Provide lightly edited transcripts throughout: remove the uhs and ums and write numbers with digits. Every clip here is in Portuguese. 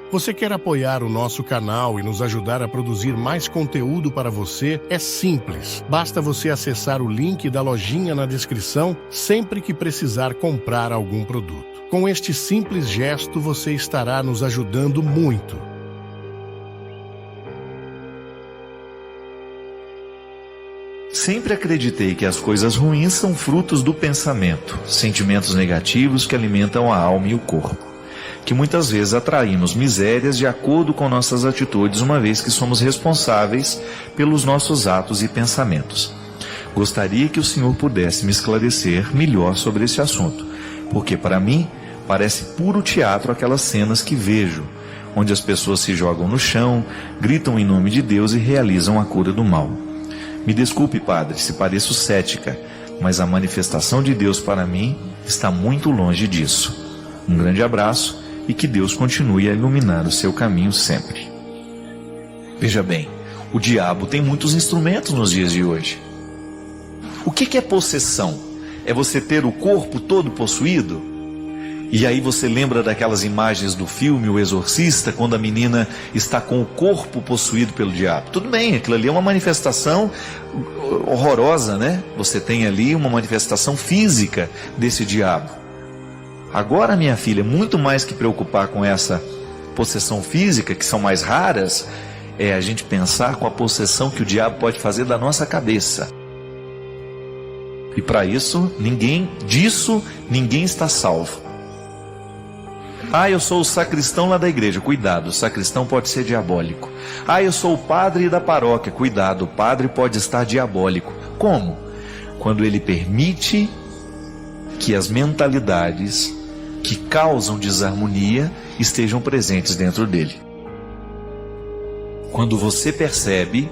Você quer apoiar o nosso canal e nos ajudar a produzir mais conteúdo para você? É simples. Basta você acessar o link da lojinha na descrição sempre que precisar comprar algum produto. Com este simples gesto, você estará nos ajudando muito. Sempre acreditei que as coisas ruins são frutos do pensamento, sentimentos negativos que alimentam a alma e o corpo, que muitas vezes atraímos misérias de acordo com nossas atitudes, uma vez que somos responsáveis pelos nossos atos e pensamentos. Gostaria que o Senhor pudesse me esclarecer melhor sobre esse assunto, porque para mim parece puro teatro aquelas cenas que vejo, onde as pessoas se jogam no chão, gritam em nome de Deus e realizam a cura do mal. Me desculpe, Padre, se pareço cética, mas a manifestação de Deus para mim está muito longe disso. Um grande abraço e que Deus continue a iluminar o seu caminho sempre. Veja bem, o diabo tem muitos instrumentos nos dias de hoje. O que é possessão? É você ter o corpo todo possuído? E aí você lembra daquelas imagens do filme O Exorcista, quando a menina está com o corpo possuído pelo diabo. Tudo bem, aquilo ali é uma manifestação horrorosa, né? Você tem ali uma manifestação física desse diabo. Agora, minha filha, muito mais que preocupar com essa possessão física, que são mais raras, é a gente pensar com a possessão que o diabo pode fazer da nossa cabeça. E para isso, ninguém está salvo. Eu sou o sacristão lá da igreja. Cuidado, o sacristão pode ser diabólico. Eu sou o padre da paróquia. Cuidado, o padre pode estar diabólico. Como? Quando ele permite que as mentalidades que causam desarmonia estejam presentes dentro dele. Quando você percebe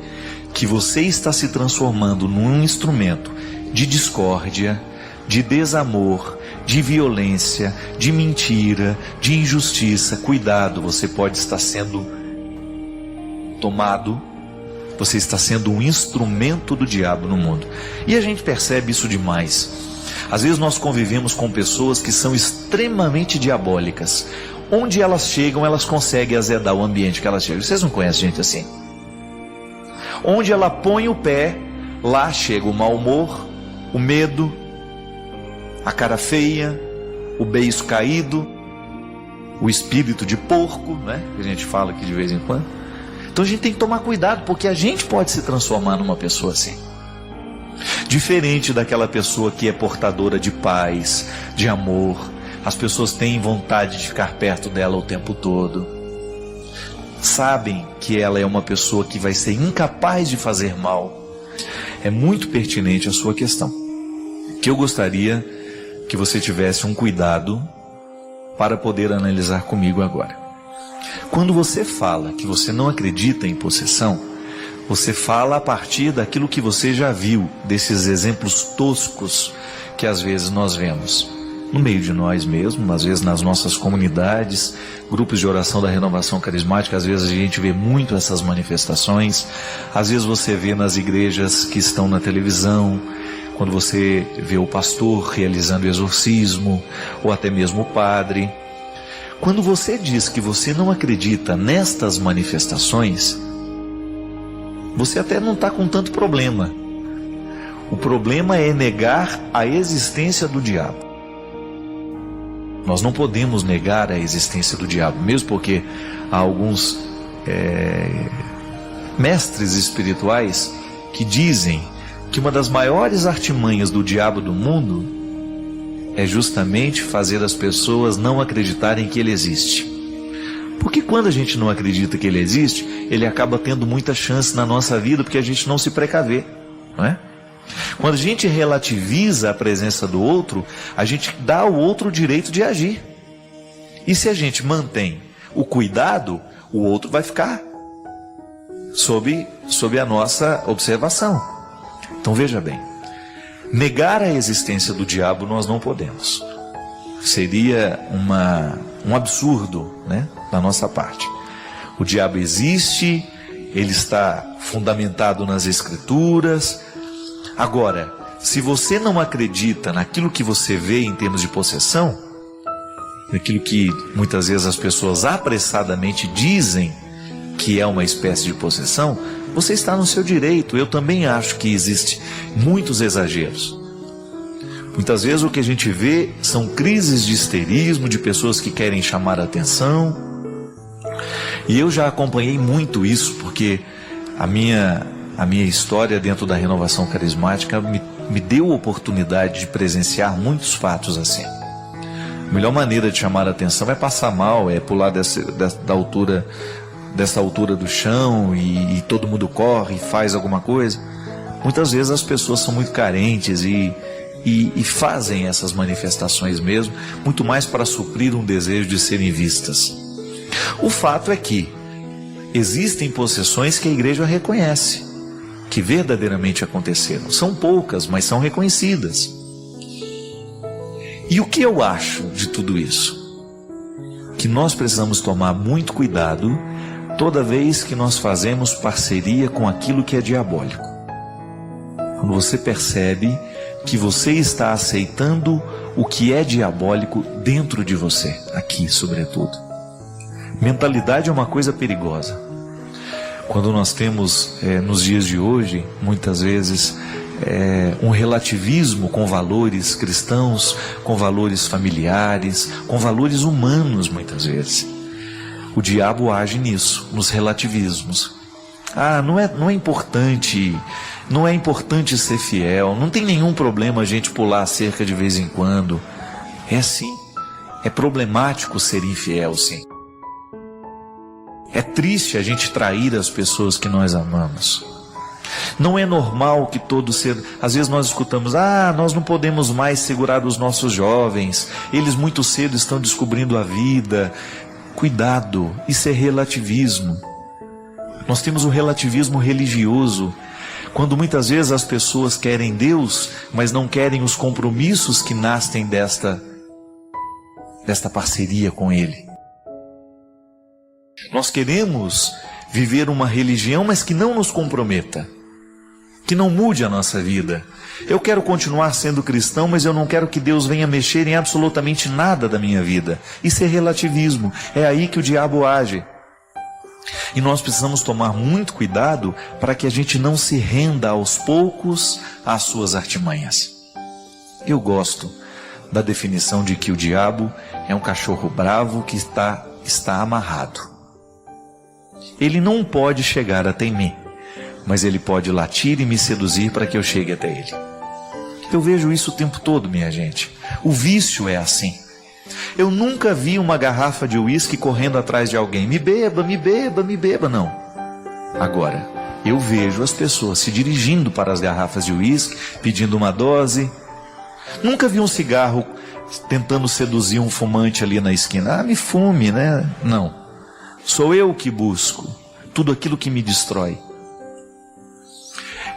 que você está se transformando num instrumento de discórdia, de desamor, de violência, de mentira, de injustiça, cuidado, você pode estar sendo tomado, você está sendo um instrumento do diabo no mundo. E a gente percebe isso demais. Às vezes nós convivemos com pessoas que são extremamente diabólicas. Onde elas chegam, elas conseguem azedar o ambiente que elas chegam. Vocês não conhecem gente assim? Onde ela põe o pé, lá chega o mau humor, o medo, a cara feia, o beiço caído, o espírito de porco, né? Que a gente fala aqui de vez em quando. Então a gente tem que tomar cuidado, porque a gente pode se transformar numa pessoa assim. Diferente daquela pessoa que é portadora de paz, de amor. As pessoas têm vontade de ficar perto dela o tempo todo. Sabem que ela é uma pessoa que vai ser incapaz de fazer mal. É muito pertinente a sua questão, que eu gostaria que você tivesse um cuidado para poder analisar comigo agora. Quando você fala que você não acredita em possessão, você fala a partir daquilo que você já viu, desses exemplos toscos que às vezes nós vemos no meio de nós mesmos, às vezes nas nossas comunidades, grupos de oração da renovação carismática. Às vezes a gente vê muito essas manifestações. Às vezes você vê nas igrejas que estão na televisão, quando você vê o pastor realizando exorcismo, ou até mesmo o padre. Quando você diz que você não acredita nestas manifestações, você até não está com tanto problema. O problema é negar a existência do diabo. Nós não podemos negar a existência do diabo, mesmo porque há alguns mestres espirituais que dizem que uma das maiores artimanhas do diabo do mundo é justamente fazer as pessoas não acreditarem que ele existe. Porque quando a gente não acredita que ele existe, ele acaba tendo muita chance na nossa vida, porque a gente não se precaver, não é? Quando a gente relativiza a presença do outro, a gente dá ao outro o direito de agir. E se a gente mantém o cuidado, o outro vai ficar sob a nossa observação. Então veja bem, negar a existência do diabo nós não podemos. Seria um absurdo, né, da nossa parte. O diabo existe, ele está fundamentado nas Escrituras. Agora, se você não acredita naquilo que você vê em termos de possessão, daquilo que muitas vezes as pessoas apressadamente dizem que é uma espécie de possessão, você está no seu direito. Eu também acho que existe muitos exageros. Muitas vezes o que a gente vê são crises de histerismo, de pessoas que querem chamar a atenção. E eu já acompanhei muito isso, porque a minha história dentro da renovação carismática me deu a oportunidade de presenciar muitos fatos assim. A melhor maneira de chamar a atenção é passar mal, é pular dessa altura do chão e todo mundo corre e faz alguma coisa. Muitas vezes as pessoas são muito carentes e fazem essas manifestações mesmo, muito mais para suprir um desejo de serem vistas. O fato é que existem possessões que a igreja reconhece, que verdadeiramente aconteceram. São poucas, mas são reconhecidas. E o que eu acho de tudo isso? Que nós precisamos tomar muito cuidado toda vez que nós fazemos parceria com aquilo que é diabólico. Quando você percebe que você está aceitando o que é diabólico dentro de você, aqui sobretudo. Mentalidade é uma coisa perigosa. Quando nós temos, nos dias de hoje, muitas vezes, um relativismo com valores cristãos, com valores familiares, com valores humanos, muitas vezes. O diabo age nisso, nos relativismos. Não é importante, não é importante ser fiel, não tem nenhum problema a gente pular a cerca de vez em quando. É sim, é problemático ser infiel, sim. É triste a gente trair as pessoas que nós amamos. Não é normal que todos cedo... Às vezes nós escutamos, nós não podemos mais segurar os nossos jovens, eles muito cedo estão descobrindo a vida. Cuidado, isso é relativismo. Nós temos um relativismo religioso, quando muitas vezes as pessoas querem Deus, mas não querem os compromissos que nascem desta parceria com Ele. Nós queremos viver uma religião, mas que não nos comprometa, que não mude a nossa vida. Eu quero continuar sendo cristão, mas eu não quero que Deus venha mexer em absolutamente nada da minha vida. Isso é relativismo, é aí que o diabo age. E nós precisamos tomar muito cuidado para que a gente não se renda aos poucos às suas artimanhas. Eu gosto da definição de que o diabo é um cachorro bravo que está amarrado. Ele não pode chegar até mim, mas ele pode latir e me seduzir para que eu chegue até ele. Eu vejo isso o tempo todo, minha gente. O vício é assim. Eu nunca vi uma garrafa de uísque correndo atrás de alguém. Me beba, me beba, me beba, não. Agora, eu vejo as pessoas se dirigindo para as garrafas de uísque, pedindo uma dose. Nunca vi um cigarro tentando seduzir um fumante ali na esquina. Me fume, né? Não. Sou eu que busco tudo aquilo que me destrói.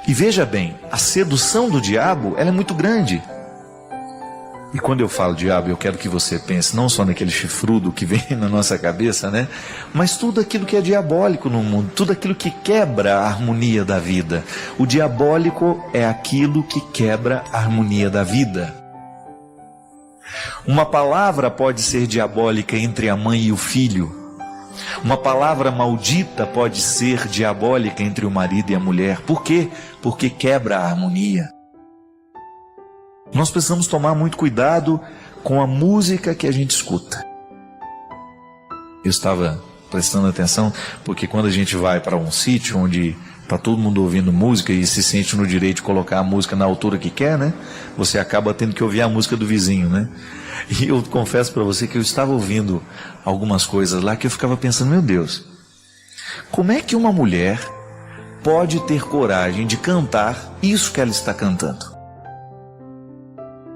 E veja bem, a sedução do diabo, ela é muito grande. E quando eu falo diabo, eu quero que você pense não só naquele chifrudo que vem na nossa cabeça, né? Mas tudo aquilo que é diabólico no mundo, tudo aquilo que quebra a harmonia da vida. O diabólico é aquilo que quebra a harmonia da vida. Uma palavra pode ser diabólica entre a mãe e o filho. Uma palavra maldita pode ser diabólica entre o marido e a mulher. Por quê? Porque quebra a harmonia. Nós precisamos tomar muito cuidado com a música que a gente escuta. Eu estava prestando atenção, porque quando a gente vai para um sítio onde está todo mundo ouvindo música e se sente no direito de colocar a música na altura que quer, né? Você acaba tendo que ouvir a música do vizinho, né? E eu confesso para você que eu estava ouvindo algumas coisas lá que eu ficava pensando, meu Deus, como é que uma mulher pode ter coragem de cantar isso que ela está cantando?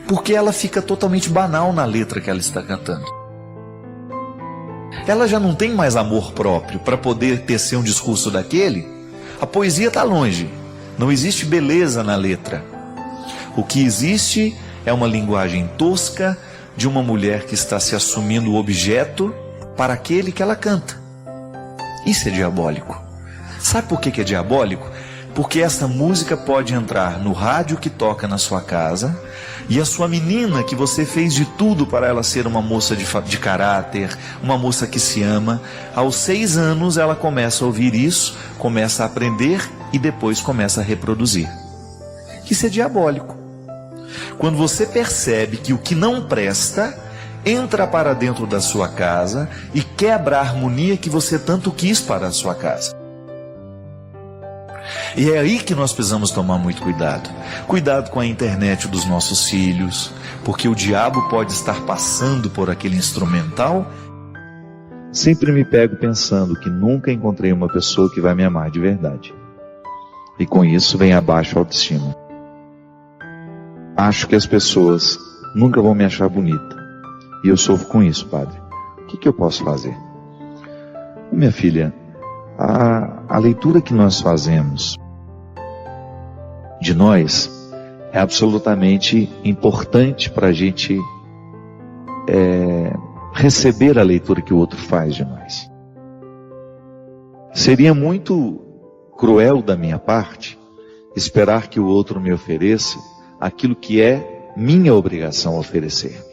Porque ela fica totalmente banal na letra que ela está cantando. Ela já não tem mais amor próprio para poder tecer um discurso daquele. A poesia está longe, não existe beleza na letra. O que existe é uma linguagem tosca de uma mulher que está se assumindo objeto para aquele que ela canta. Isso é diabólico. Sabe por que é diabólico? Porque essa música pode entrar no rádio que toca na sua casa, e a sua menina, que você fez de tudo para ela ser uma moça de caráter, uma moça que se ama, aos 6 anos ela começa a ouvir isso, começa a aprender e depois começa a reproduzir. Isso é diabólico. Quando você percebe que o que não presta entra para dentro da sua casa e quebra a harmonia que você tanto quis para a sua casa. E é aí que nós precisamos tomar muito cuidado. Cuidado com a internet dos nossos filhos, porque o diabo pode estar passando por aquele instrumental. Sempre me pego pensando que nunca encontrei uma pessoa que vai me amar de verdade. E com isso vem abaixo a autoestima. Acho que as pessoas nunca vão me achar bonita. E eu sofro com isso, padre. O que eu posso fazer? Minha filha, a leitura que nós fazemos de nós é absolutamente importante para a gente receber a leitura que o outro faz de nós. Seria muito cruel da minha parte esperar que o outro me ofereça aquilo que é minha obrigação oferecer-me.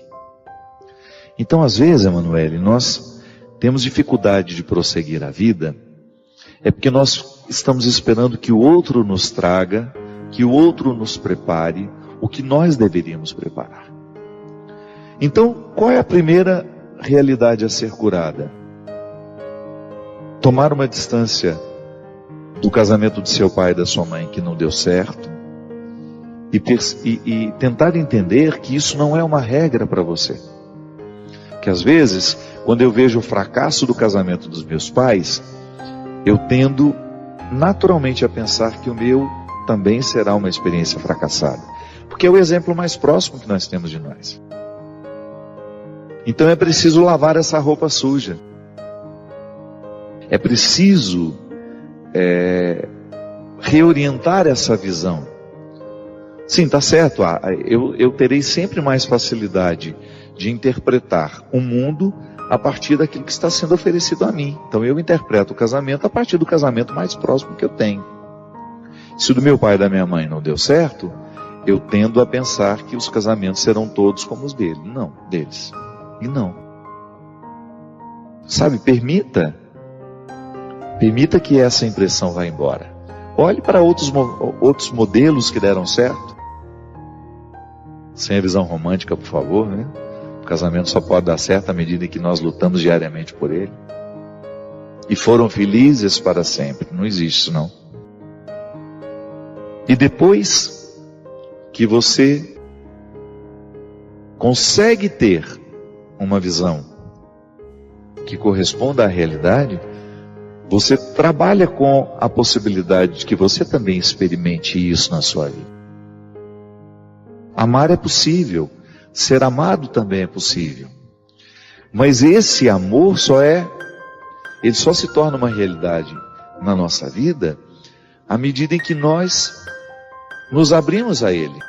Então, às vezes, Emanuele, nós temos dificuldade de prosseguir a vida, é porque nós estamos esperando que o outro nos traga, que o outro nos prepare o que nós deveríamos preparar. Então, qual é a primeira realidade a ser curada? Tomar uma distância do casamento de seu pai e da sua mãe que não deu certo e tentar entender que isso não é uma regra para você. Que às vezes, quando eu vejo o fracasso do casamento dos meus pais, eu tendo naturalmente a pensar que o meu também será uma experiência fracassada. Porque é o exemplo mais próximo que nós temos de nós. Então é preciso lavar essa roupa suja. É preciso reorientar essa visão. Sim, está certo. Eu terei sempre mais facilidade de interpretar o mundo a partir daquilo que está sendo oferecido a mim. Então eu interpreto o casamento a partir do casamento mais próximo que eu tenho. Se o do meu pai e da minha mãe não deu certo, eu tendo a pensar que os casamentos serão todos como os dele. Não, deles. E não. Sabe, permita que essa impressão vá embora. Olhe para outros modelos que deram certo. Sem a visão romântica, por favor, né? O casamento só pode dar certo à medida que nós lutamos diariamente por ele. E foram felizes para sempre. Não existe isso, não. E depois que você consegue ter uma visão que corresponda à realidade, você trabalha com a possibilidade de que você também experimente isso na sua vida. Amar é possível, ser amado também é possível. Mas esse amor ele só se torna uma realidade na nossa vida à medida em que nós nos abrimos a ele.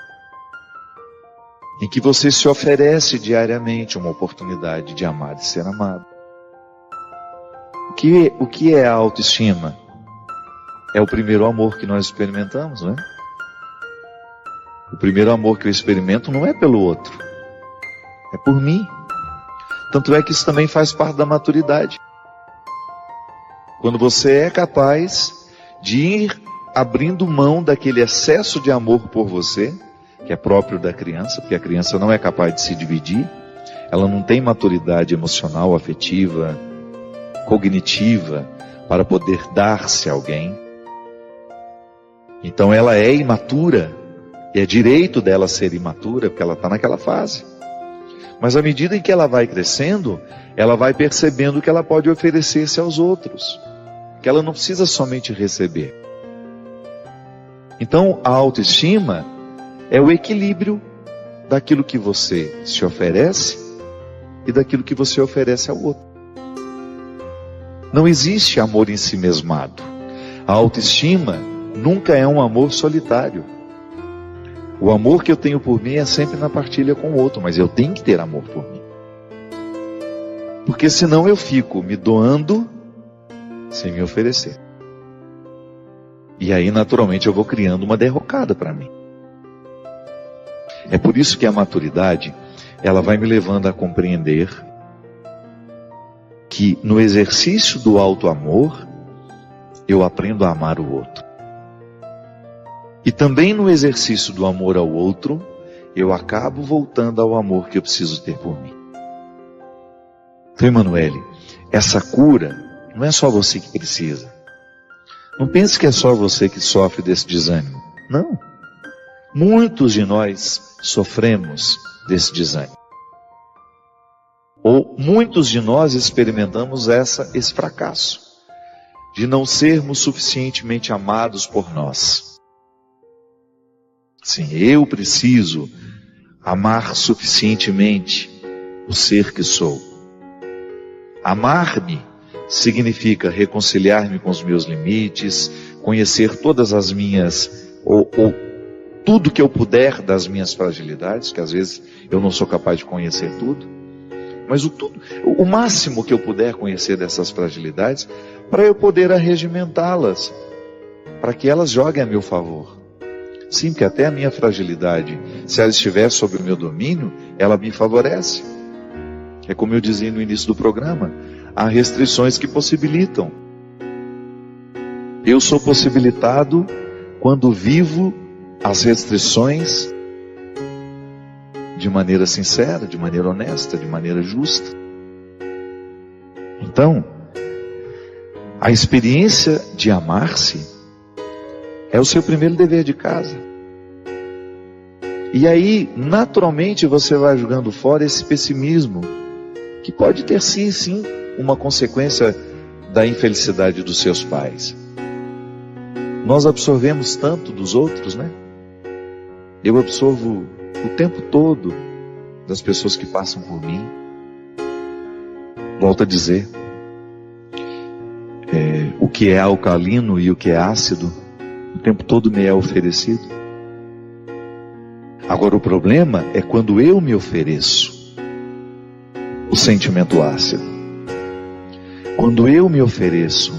Em que você se oferece diariamente uma oportunidade de amar e ser amado. O que é a autoestima? É o primeiro amor que nós experimentamos, não é? O primeiro amor que eu experimento não é pelo outro, é por mim. Tanto é que isso também faz parte da maturidade. Quando você é capaz de ir abrindo mão daquele excesso de amor por você, que é próprio da criança, porque a criança não é capaz de se dividir, ela não tem maturidade emocional, afetiva, cognitiva, para poder dar-se a alguém. Então ela é imatura, e é direito dela ser imatura, porque ela está naquela fase. Mas à medida em que ela vai crescendo, ela vai percebendo que ela pode oferecer-se aos outros, que ela não precisa somente receber. Então a autoestima é o equilíbrio daquilo que você se oferece e daquilo que você oferece ao outro. Não existe amor em si mesmado. A autoestima nunca é um amor solitário. O amor que eu tenho por mim é sempre na partilha com o outro, mas eu tenho que ter amor por mim. Porque senão eu fico me doando sem me oferecer. E aí, naturalmente, eu vou criando uma derrocada para mim. É por isso que a maturidade, ela vai me levando a compreender que no exercício do alto amor, eu aprendo a amar o outro. E também no exercício do amor ao outro, eu acabo voltando ao amor que eu preciso ter por mim. Então, Emanuele, essa cura não é só você que precisa. Não pense que é só você que sofre desse desânimo. Não. Muitos de nós sofremos desse desânimo. Ou muitos de nós experimentamos esse fracasso de não sermos suficientemente amados por nós. Sim, eu preciso amar suficientemente o ser que sou. Amar-me significa reconciliar-me com os meus limites, conhecer todas as minhas, ou tudo que eu puder das minhas fragilidades, que às vezes eu não sou capaz de conhecer tudo, mas o máximo que eu puder conhecer dessas fragilidades, para eu poder arregimentá-las, para que elas joguem a meu favor. Sim, porque até a minha fragilidade, se ela estiver sob o meu domínio, ela me favorece. É como eu dizia no início do programa, há restrições que possibilitam. Eu sou possibilitado quando vivo as restrições de maneira sincera, de maneira honesta, de maneira justa. Então, a experiência de amar-se é o seu primeiro dever de casa. E aí, naturalmente, você vai jogando fora esse pessimismo, que pode ter sim, uma consequência da infelicidade dos seus pais. Nós absorvemos tanto dos outros, né? Eu absorvo o tempo todo das pessoas que passam por mim. Volto a dizer, o que é alcalino e o que é ácido, o tempo todo me é oferecido. Agora o problema é quando eu me ofereço o sentimento ácido. Quando eu me ofereço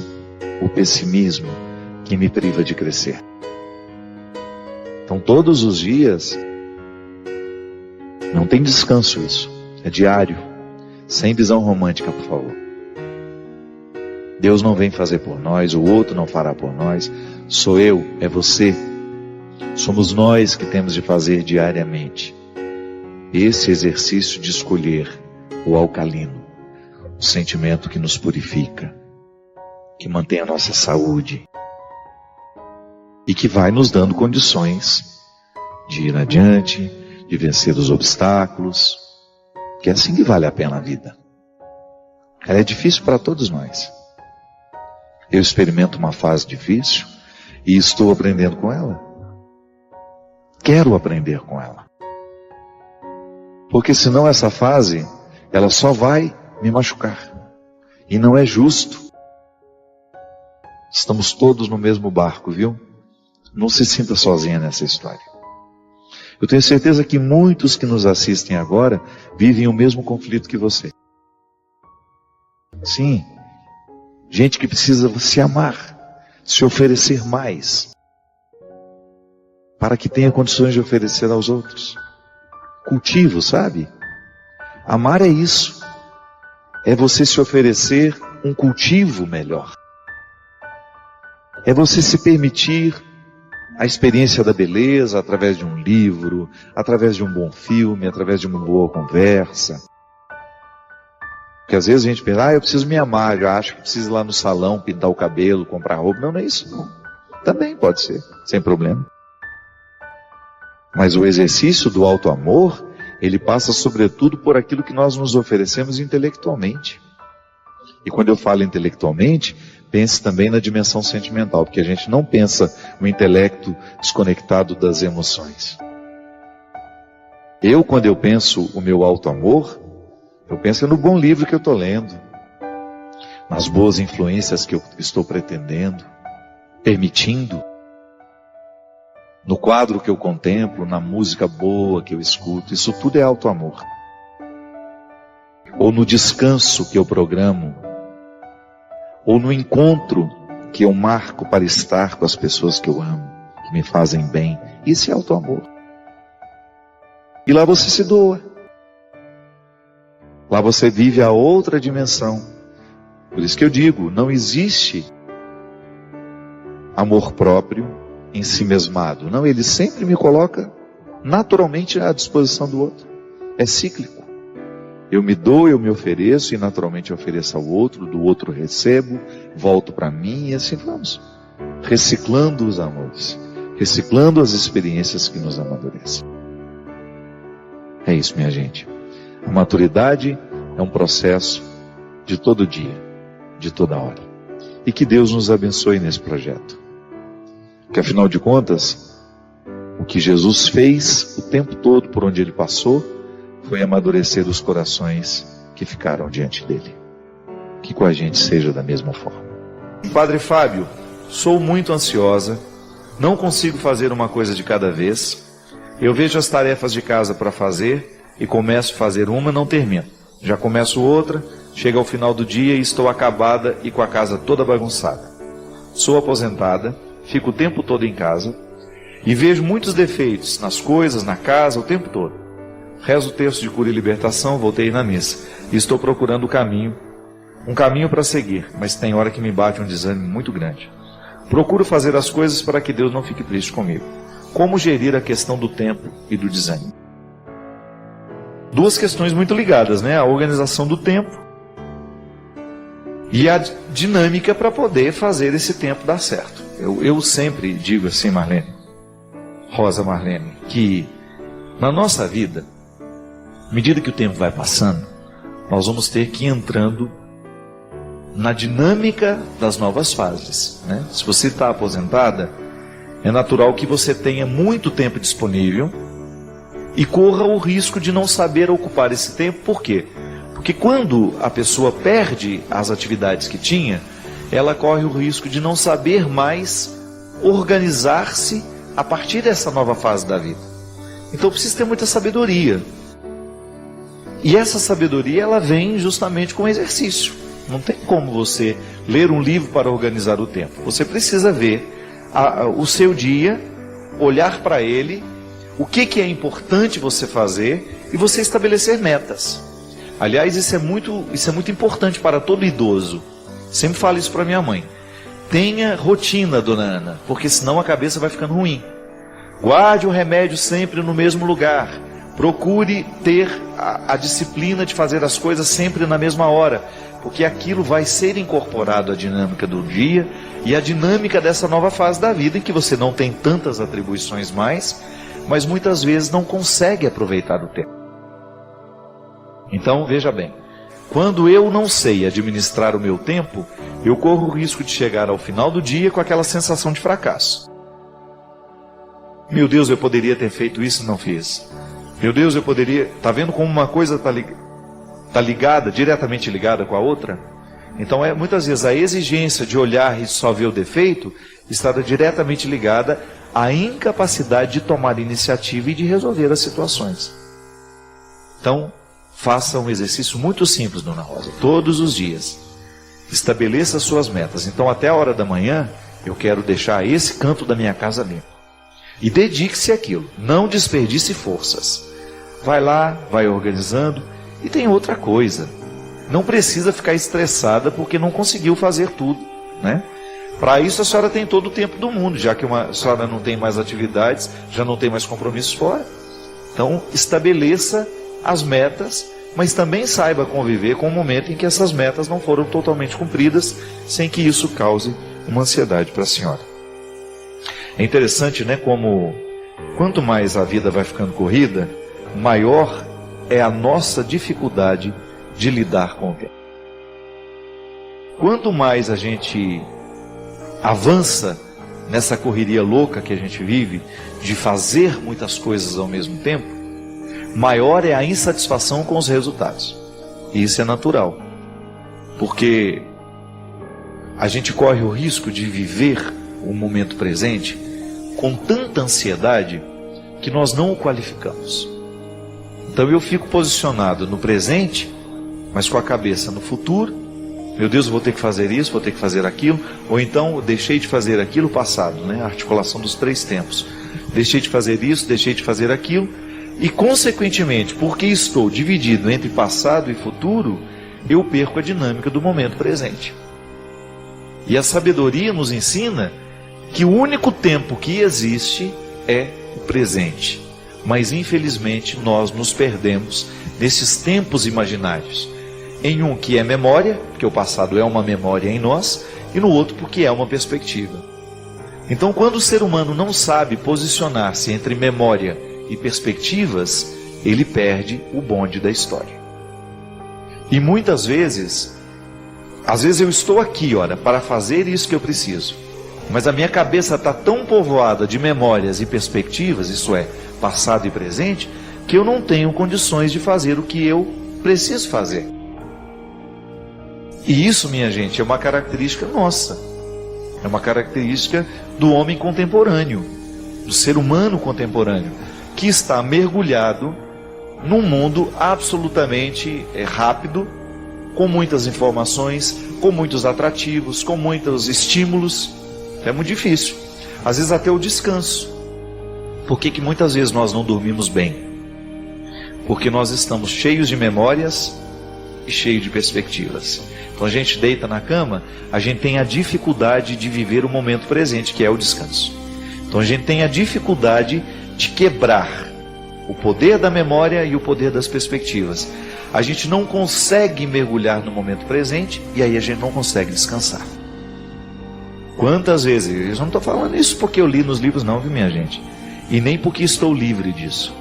o pessimismo que me priva de crescer. Então todos os dias, não tem descanso isso, é diário, sem visão romântica, por favor. Deus não vem fazer por nós, o outro não fará por nós, sou eu, é você. Somos nós que temos de fazer diariamente esse exercício de escolher o alcalino, o sentimento que nos purifica, que mantém a nossa saúde e que vai nos dando condições de ir adiante, de vencer os obstáculos, que é assim que vale a pena a vida. Ela é difícil para todos nós. Eu experimento uma fase difícil e estou aprendendo com ela. Quero aprender com ela. Porque senão essa fase, ela só vai me machucar. E não é justo. Estamos todos no mesmo barco, viu? Não se sinta sozinha nessa história. Eu tenho certeza que muitos que nos assistem agora vivem o mesmo conflito que você. Sim, gente que precisa se amar, se oferecer mais, para que tenha condições de oferecer aos outros. Cultivo, sabe? Amar é isso. É você se oferecer um cultivo melhor. É você se permitir a experiência da beleza através de um livro, através de um bom filme, através de uma boa conversa. Porque às vezes a gente pensa, eu preciso me amar, já acho que preciso ir lá no salão, pintar o cabelo, comprar roupa. Não, não é isso não. Também pode ser, sem problema. Mas o exercício do alto amor, ele passa sobretudo por aquilo que nós nos oferecemos intelectualmente. E quando eu falo intelectualmente, pense também na dimensão sentimental, porque a gente não pensa no intelecto desconectado das emoções. Quando eu penso o meu alto amor, eu penso no bom livro que eu estou lendo, nas boas influências que eu estou pretendendo, permitindo, no quadro que eu contemplo, na música boa que eu escuto. Isso tudo é alto amor. Ou no descanso que eu programo, ou no encontro que eu marco para estar com as pessoas que eu amo, que me fazem bem. Isso é auto-amor. E lá você se doa. Lá você vive a outra dimensão. Por isso que eu digo, não existe amor próprio em si mesmado. Não, ele sempre me coloca naturalmente à disposição do outro. É cíclico. Eu me dou, eu me ofereço e naturalmente ofereço ao outro, do outro recebo, volto para mim e assim vamos. Reciclando os amores, reciclando as experiências que nos amadurecem. É isso, minha gente. A maturidade é um processo de todo dia, de toda hora. E que Deus nos abençoe nesse projeto. Que afinal de contas, o que Jesus fez o tempo todo por onde Ele passou, foi amadurecer os corações que ficaram diante dele. Que com a gente seja da mesma forma. Padre Fábio, sou muito ansiosa, não consigo fazer uma coisa de cada vez. Eu vejo as tarefas de casa para fazer e começo a fazer uma e não termino. Já começo outra, chega ao final do dia e estou acabada e com a casa toda bagunçada. Sou aposentada, fico o tempo todo em casa e vejo muitos defeitos nas coisas, na casa, o tempo todo. Rezo o texto de cura e libertação, voltei na missa e estou procurando um caminho para seguir, mas tem hora que me bate um desânimo muito grande. Procuro fazer as coisas para que Deus não fique triste comigo. Como gerir a questão do tempo e do desânimo? Duas questões muito ligadas, né? A organização do tempo e a dinâmica para poder fazer esse tempo dar certo. Eu sempre digo assim, Rosa Marlene, que na nossa vida, à medida que o tempo vai passando, nós vamos ter que ir entrando na dinâmica das novas fases, né? Se você está aposentada, é natural que você tenha muito tempo disponível e corra o risco de não saber ocupar esse tempo. Por quê? Porque quando a pessoa perde as atividades que tinha, ela corre o risco de não saber mais organizar-se a partir dessa nova fase da vida. Então precisa ter muita sabedoria. E essa sabedoria, ela vem justamente com o exercício. Não tem como você ler um livro para organizar o tempo. Você precisa ver o seu dia, olhar para ele, o que é importante você fazer e você estabelecer metas. Aliás, isso é muito importante para todo idoso. Sempre falo isso para minha mãe. Tenha rotina, dona Ana, porque senão a cabeça vai ficando ruim. Guarde o remédio sempre no mesmo lugar. Procure ter a disciplina de fazer as coisas sempre na mesma hora, porque aquilo vai ser incorporado à dinâmica do dia e à dinâmica dessa nova fase da vida, em que você não tem tantas atribuições mais, mas muitas vezes não consegue aproveitar o tempo. Então, veja bem, quando eu não sei administrar o meu tempo, eu corro o risco de chegar ao final do dia com aquela sensação de fracasso. Meu Deus, eu poderia ter feito isso e não fiz. Meu Deus, eu poderia... Está vendo como uma coisa está ligada, diretamente ligada com a outra? Então, muitas vezes a exigência de olhar e só ver o defeito está diretamente ligada à incapacidade de tomar iniciativa e de resolver as situações. Então, faça um exercício muito simples, dona Rosa, todos os dias. Estabeleça suas metas. Então, até a hora da manhã, eu quero deixar esse canto da minha casa limpo. E dedique-se àquilo. Não desperdice forças. Vai lá, vai organizando. E tem outra coisa. Não precisa ficar estressada porque não conseguiu fazer tudo, né? Para isso a senhora tem todo o tempo do mundo, já que a senhora não tem mais atividades, já não tem mais compromissos fora. Então, estabeleça as metas, mas também saiba conviver com o momento em que essas metas não foram totalmente cumpridas, sem que isso cause uma ansiedade para a senhora. É interessante, né, como quanto mais a vida vai ficando corrida, maior é a nossa dificuldade de lidar com o tempo. Quanto mais a gente avança nessa correria louca que a gente vive, de fazer muitas coisas ao mesmo tempo, maior é a insatisfação com os resultados. E isso é natural, porque a gente corre o risco de viver o momento presente com tanta ansiedade que nós não o qualificamos. Então eu fico posicionado no presente, mas com a cabeça no futuro, Meu Deus, eu vou ter que fazer isso, vou ter que fazer aquilo. Ou então, eu deixei de fazer aquilo passado, né? A articulação dos 3 tempos. Deixei de fazer isso, deixei de fazer aquilo. E, consequentemente, porque estou dividido entre passado e futuro, eu perco a dinâmica do momento presente. E a sabedoria nos ensina que o único tempo que existe é o presente. Mas, infelizmente, nós nos perdemos nesses tempos imaginários. Em um que é memória, porque o passado é uma memória em nós, e no outro porque é uma perspectiva. Então, quando o ser humano não sabe posicionar-se entre memória e perspectivas, ele perde o bonde da história. E muitas vezes, às vezes eu estou aqui, olha, para fazer isso que eu preciso, mas a minha cabeça está tão povoada de memórias e perspectivas, isso é, passado e presente, que eu não tenho condições de fazer o que eu preciso fazer. E isso, minha gente, é uma característica nossa. É uma característica do homem contemporâneo, do ser humano contemporâneo, que está mergulhado num mundo absolutamente rápido, com muitas informações, com muitos atrativos, com muitos estímulos. É muito difícil. Às vezes até o descanso. Por que muitas vezes nós não dormimos bem? Porque nós estamos cheios de memórias e cheios de perspectivas. Então a gente deita na cama, a gente tem a dificuldade de viver o momento presente, que é o descanso. Então a gente tem a dificuldade de quebrar o poder da memória e o poder das perspectivas. A gente não consegue mergulhar no momento presente e aí a gente não consegue descansar. Quantas vezes, eu não estou falando isso porque eu li nos livros não, viu minha gente? E nem porque estou livre disso.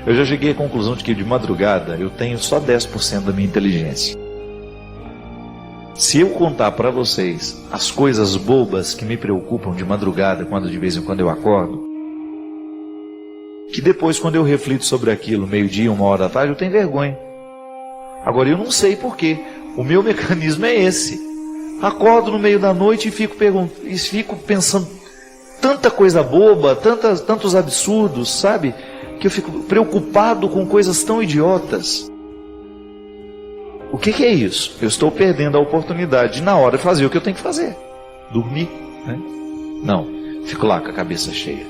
Eu já cheguei à conclusão de que de madrugada eu tenho só 10% da minha inteligência. Se eu contar para vocês as coisas bobas que me preocupam de madrugada, quando de vez em quando eu acordo, que depois quando eu reflito sobre aquilo, meio-dia, 1h da tarde, eu tenho vergonha. Agora eu não sei porquê. O meu mecanismo é esse. Acordo no meio da noite e fico pensando tanta coisa boba, tantos absurdos, sabe? Que eu fico preocupado com coisas tão idiotas. O que é isso? Eu estou perdendo a oportunidade de, na hora, fazer o que eu tenho que fazer. Dormir, né? Não, fico lá com a cabeça cheia.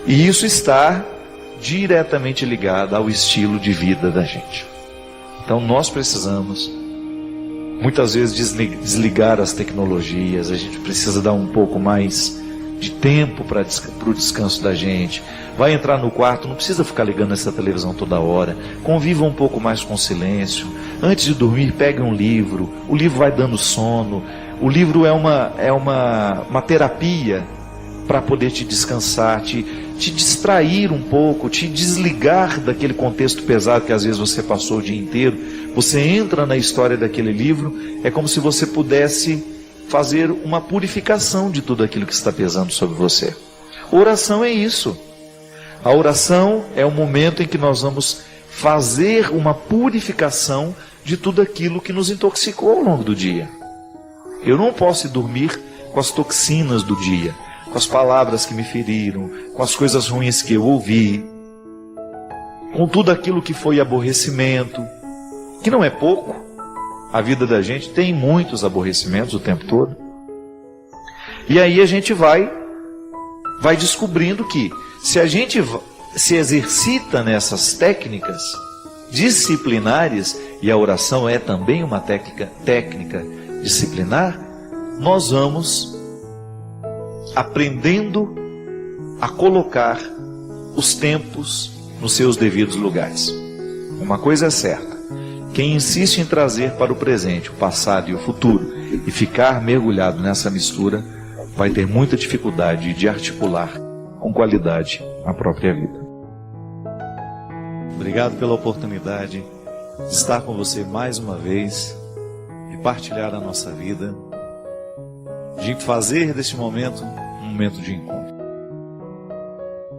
E isso está diretamente ligado ao estilo de vida da gente. Então nós precisamos, muitas vezes, desligar as tecnologias. A gente precisa dar um pouco mais de tempo para o descanso da gente. Vai entrar no quarto, não precisa ficar ligando essa televisão toda hora. Conviva um pouco mais com o silêncio. Antes de dormir, pegue um livro. O livro vai dando sono. O livro é uma terapia para poder te descansar, te distrair um pouco, te desligar daquele contexto pesado que às vezes você passou o dia inteiro. Você entra na história daquele livro, é como se você pudesse fazer uma purificação de tudo aquilo que está pesando sobre você. Oração é isso. A oração é o momento em que nós vamos fazer uma purificação de tudo aquilo que nos intoxicou ao longo do dia. Eu não posso ir dormir com as toxinas do dia, com as palavras que me feriram, com as coisas ruins que eu ouvi, com tudo aquilo que foi aborrecimento, que não é pouco. A vida da gente tem muitos aborrecimentos o tempo todo. E aí a gente vai descobrindo que se a gente se exercita nessas técnicas disciplinares, e a oração é também uma técnica disciplinar, nós vamos aprendendo a colocar os tempos nos seus devidos lugares. Uma coisa é certa: quem insiste em trazer para o presente o passado e o futuro e ficar mergulhado nessa mistura, vai ter muita dificuldade de articular com qualidade a própria vida. Obrigado pela oportunidade de estar com você mais uma vez e partilhar a nossa vida, de fazer deste momento um momento de encontro.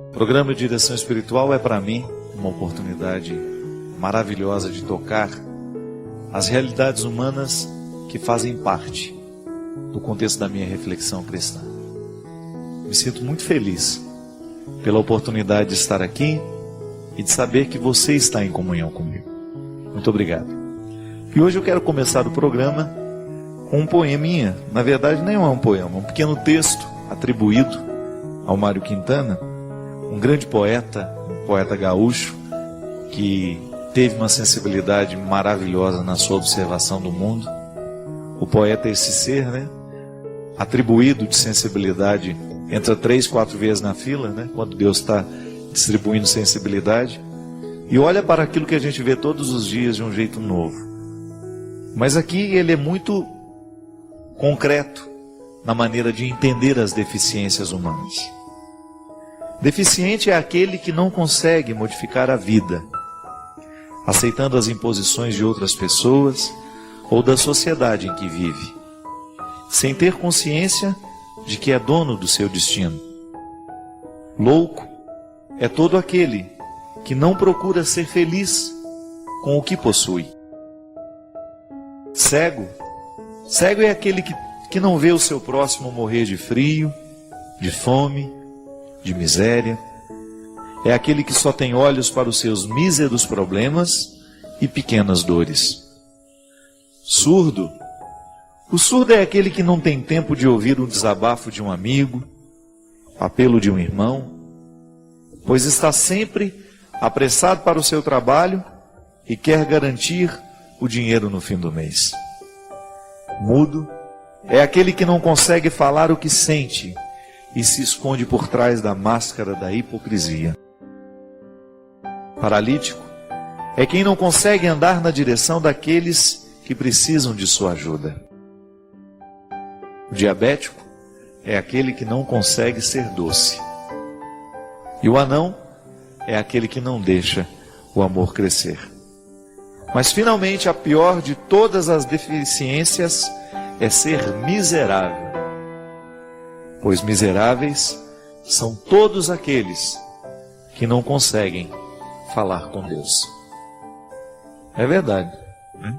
O programa de direção espiritual é para mim uma oportunidade maravilhosa de tocar as realidades humanas que fazem parte do contexto da minha reflexão cristã. Me sinto muito feliz pela oportunidade de estar aqui e de saber que você está em comunhão comigo. Muito obrigado. E hoje eu quero começar o programa com um poeminha. Na verdade, nem é um poema, um pequeno texto atribuído ao Mário Quintana, um grande poeta, um poeta gaúcho, que teve uma sensibilidade maravilhosa na sua observação do mundo. O poeta é esse ser, né? Atribuído de sensibilidade, entra 3, 4 vezes na fila, né? Quando Deus está distribuindo sensibilidade, e olha para aquilo que a gente vê todos os dias de um jeito novo. Mas aqui ele é muito concreto na maneira de entender as deficiências humanas. Deficiente é aquele que não consegue modificar a vida, aceitando as imposições de outras pessoas ou da sociedade em que vive, sem ter consciência de que é dono do seu destino. Louco é todo aquele que não procura ser feliz com o que possui. Cego é aquele que não vê o seu próximo morrer de frio, de fome, de miséria. É aquele que só tem olhos para os seus míseros problemas e pequenas dores. Surdo. O surdo é aquele que não tem tempo de ouvir um desabafo de um amigo, o apelo de um irmão, pois está sempre apressado para o seu trabalho e quer garantir o dinheiro no fim do mês. Mudo é aquele que não consegue falar o que sente e se esconde por trás da máscara da hipocrisia. Paralítico é quem não consegue andar na direção daqueles que precisam de sua ajuda. O diabético é aquele que não consegue ser doce. E o anão é aquele que não deixa o amor crescer. Mas finalmente a pior de todas as deficiências é ser miserável. Pois miseráveis são todos aqueles que não conseguem falar com Deus. É verdade, né?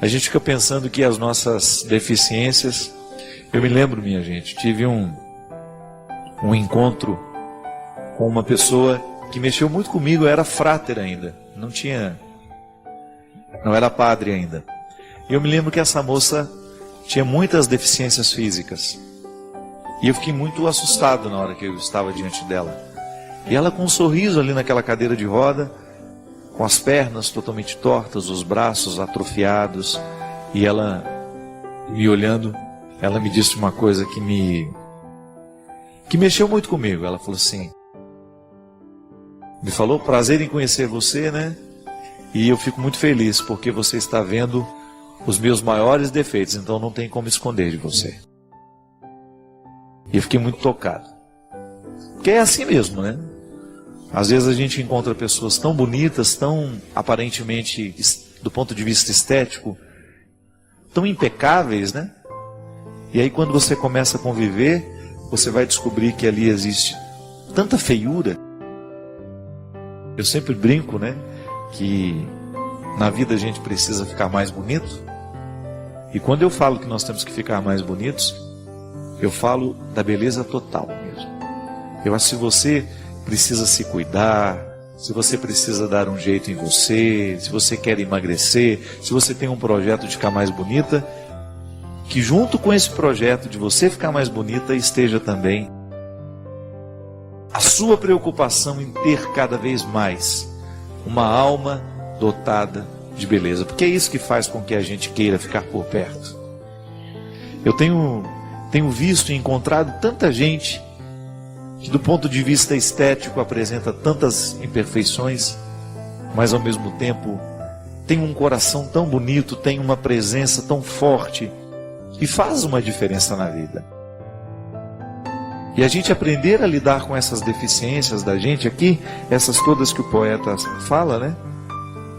A gente fica pensando que as nossas deficiências... Eu me lembro, minha gente, tive um encontro com uma pessoa que mexeu muito comigo. Eu era fráter ainda, não era padre ainda. E eu me lembro que essa moça tinha muitas deficiências físicas. E eu fiquei muito assustado na hora que eu estava diante dela. E ela com um sorriso ali naquela cadeira de roda, com as pernas totalmente tortas, os braços atrofiados. E ela, me olhando, ela me disse uma coisa que mexeu muito comigo. Ela falou assim, me falou: prazer em conhecer você, né? E eu fico muito feliz porque você está vendo os meus maiores defeitos, então não tem como esconder de você. E eu fiquei muito tocado. Porque é assim mesmo, né? Às vezes a gente encontra pessoas tão bonitas, tão aparentemente, do ponto de vista estético, tão impecáveis, né? E aí quando você começa a conviver, você vai descobrir que ali existe tanta feiura. Eu sempre brinco, né? Que na vida a gente precisa ficar mais bonito. E quando eu falo que nós temos que ficar mais bonitos, eu falo da beleza total mesmo. Eu acho que se você precisa se cuidar, se você precisa dar um jeito em você, se você quer emagrecer, se você tem um projeto de ficar mais bonita, que junto com esse projeto de você ficar mais bonita esteja também a sua preocupação em ter cada vez mais uma alma dotada de beleza, porque é isso que faz com que a gente queira ficar por perto. Eu tenho visto e encontrado tanta gente que do ponto de vista estético apresenta tantas imperfeições, mas ao mesmo tempo tem um coração tão bonito, tem uma presença tão forte e faz uma diferença na vida. E a gente aprender a lidar com essas deficiências da gente aqui, essas todas que o poeta fala, né?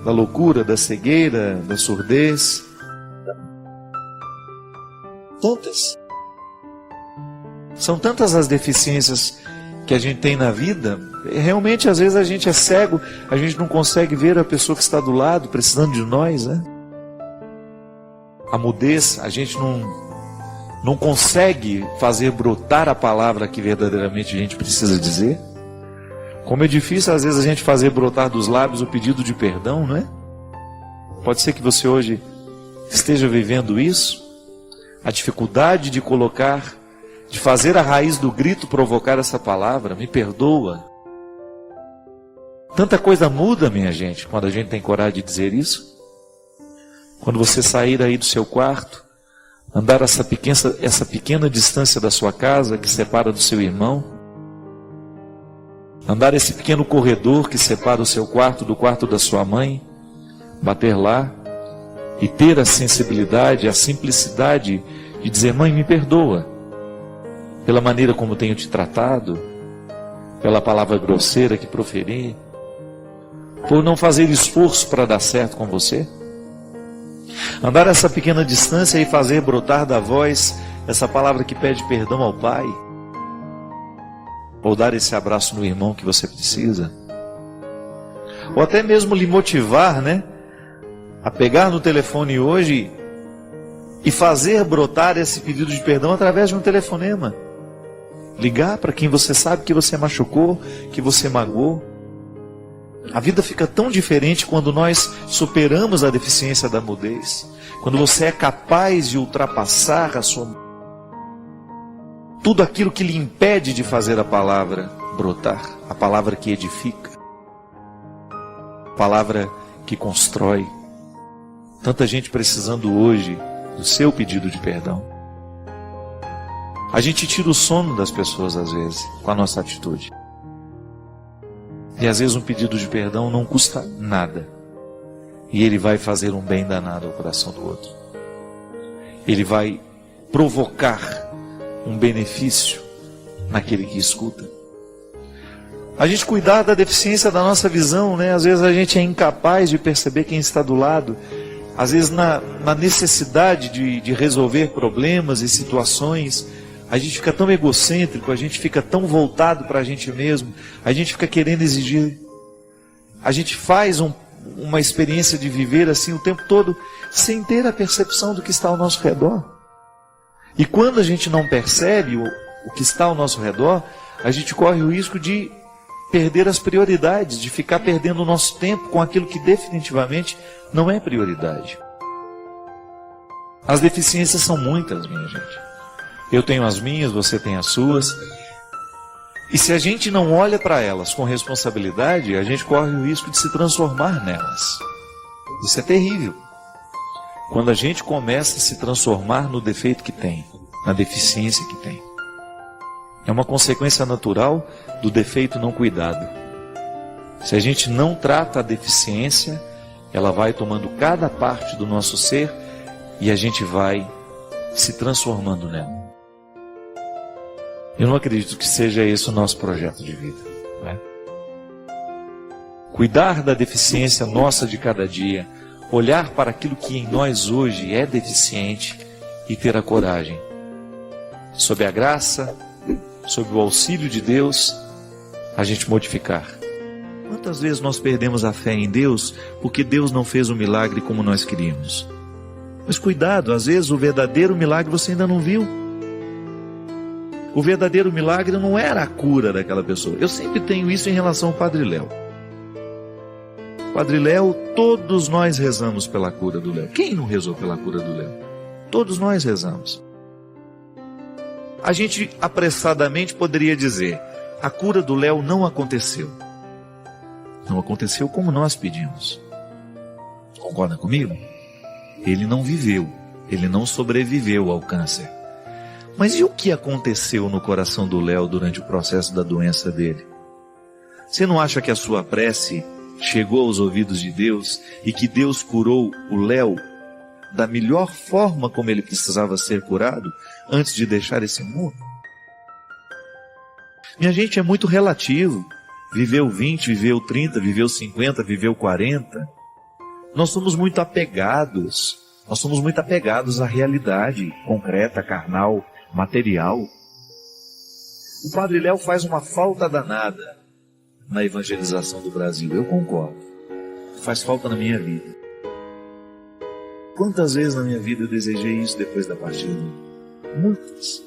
Da loucura, da cegueira, da surdez. Tantas. São tantas as deficiências que a gente tem na vida. Realmente, às vezes a gente é cego, a gente não consegue ver a pessoa que está do lado, precisando de nós, né? A mudez, a gente não consegue fazer brotar a palavra que verdadeiramente a gente precisa dizer. Como é difícil às vezes a gente fazer brotar dos lábios o pedido de perdão, não é? Pode ser que você hoje esteja vivendo isso, a dificuldade de colocar, de fazer a raiz do grito provocar essa palavra, me perdoa. Tanta coisa muda, minha gente, quando a gente tem coragem de dizer isso. Quando você sair aí do seu quarto, andar essa pequena distância da sua casa que separa do seu irmão, andar esse pequeno corredor que separa o seu quarto do quarto da sua mãe, bater lá e ter a sensibilidade, a simplicidade de dizer: mãe, me perdoa pela maneira como tenho te tratado, pela palavra grosseira que proferi, por não fazer esforço para dar certo com você. Andar essa pequena distância e fazer brotar da voz essa palavra que pede perdão ao Pai, ou dar esse abraço no irmão que você precisa, ou até mesmo lhe motivar, a pegar no telefone hoje e fazer brotar esse pedido de perdão através de um telefonema. Ligar para quem você sabe que você machucou, que você magoou. A vida fica tão diferente quando nós superamos a deficiência da mudez. Quando você é capaz de ultrapassar tudo aquilo que lhe impede de fazer a palavra brotar, a palavra que edifica, a palavra que constrói. Tanta gente precisando hoje do seu pedido de perdão. A gente tira o sono das pessoas às vezes com a nossa atitude. E às vezes um pedido de perdão não custa nada. E ele vai fazer um bem danado ao coração do outro. Ele vai provocar um benefício naquele que escuta. A gente cuidar da deficiência da nossa visão, Às vezes a gente é incapaz de perceber quem está do lado. Às vezes na necessidade de resolver problemas e situações, a gente fica tão egocêntrico, a gente fica tão voltado para a gente mesmo, a gente fica querendo exigir. A gente faz uma experiência de viver assim o tempo todo, sem ter a percepção do que está ao nosso redor. E quando a gente não percebe o que está ao nosso redor, a gente corre o risco de perder as prioridades, de ficar perdendo o nosso tempo com aquilo que definitivamente não é prioridade. As deficiências são muitas, minha gente. Eu tenho as minhas, você tem as suas. E se a gente não olha para elas com responsabilidade, a gente corre o risco de se transformar nelas. Isso é terrível. Quando a gente começa a se transformar no defeito que tem, na deficiência que tem. É uma consequência natural do defeito não cuidado. Se a gente não trata a deficiência, ela vai tomando cada parte do nosso ser e a gente vai se transformando nela. Eu não acredito que seja esse o nosso projeto de vida, Cuidar da deficiência nossa de cada dia, olhar para aquilo que em nós hoje é deficiente e ter a coragem, sob a graça, sob o auxílio de Deus, a gente modificar. Quantas vezes nós perdemos a fé em Deus porque Deus não fez o milagre como nós queríamos? Mas cuidado, às vezes o verdadeiro milagre você ainda não viu. O verdadeiro milagre não era a cura daquela pessoa. Eu sempre tenho isso em relação ao Padre Léo. Padre Léo, todos nós rezamos pela cura do Léo. Quem não rezou pela cura do Léo? Todos nós rezamos. A gente apressadamente poderia dizer: a cura do Léo não aconteceu. Não aconteceu como nós pedimos. Concorda comigo? Ele não viveu, ele não sobreviveu ao câncer. Mas e o que aconteceu no coração do Léo durante o processo da doença dele? Você não acha que a sua prece chegou aos ouvidos de Deus e que Deus curou o Léo da melhor forma como ele precisava ser curado antes de deixar esse mundo? Minha gente, é muito relativo. Viveu 20, viveu 30, viveu 50, viveu 40. Nós somos muito apegados. Nós somos muito apegados à realidade concreta, carnal, material. O Padre Léo faz uma falta danada na evangelização do Brasil. Eu concordo. Faz falta na minha vida. Quantas vezes na minha vida eu desejei isso depois da partida? Muitas.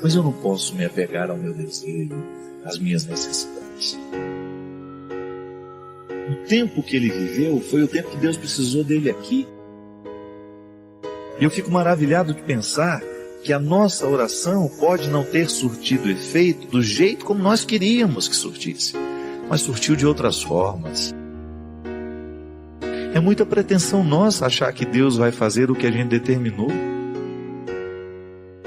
Mas eu não posso me apegar ao meu desejo, às minhas necessidades. o tempo que ele viveu foi o tempo que Deus precisou dele aqui. E eu fico maravilhado de pensar que a nossa oração pode não ter surtido efeito do jeito como nós queríamos que surtisse, mas surtiu de outras formas. É muita pretensão nossa achar que Deus vai fazer o que a gente determinou.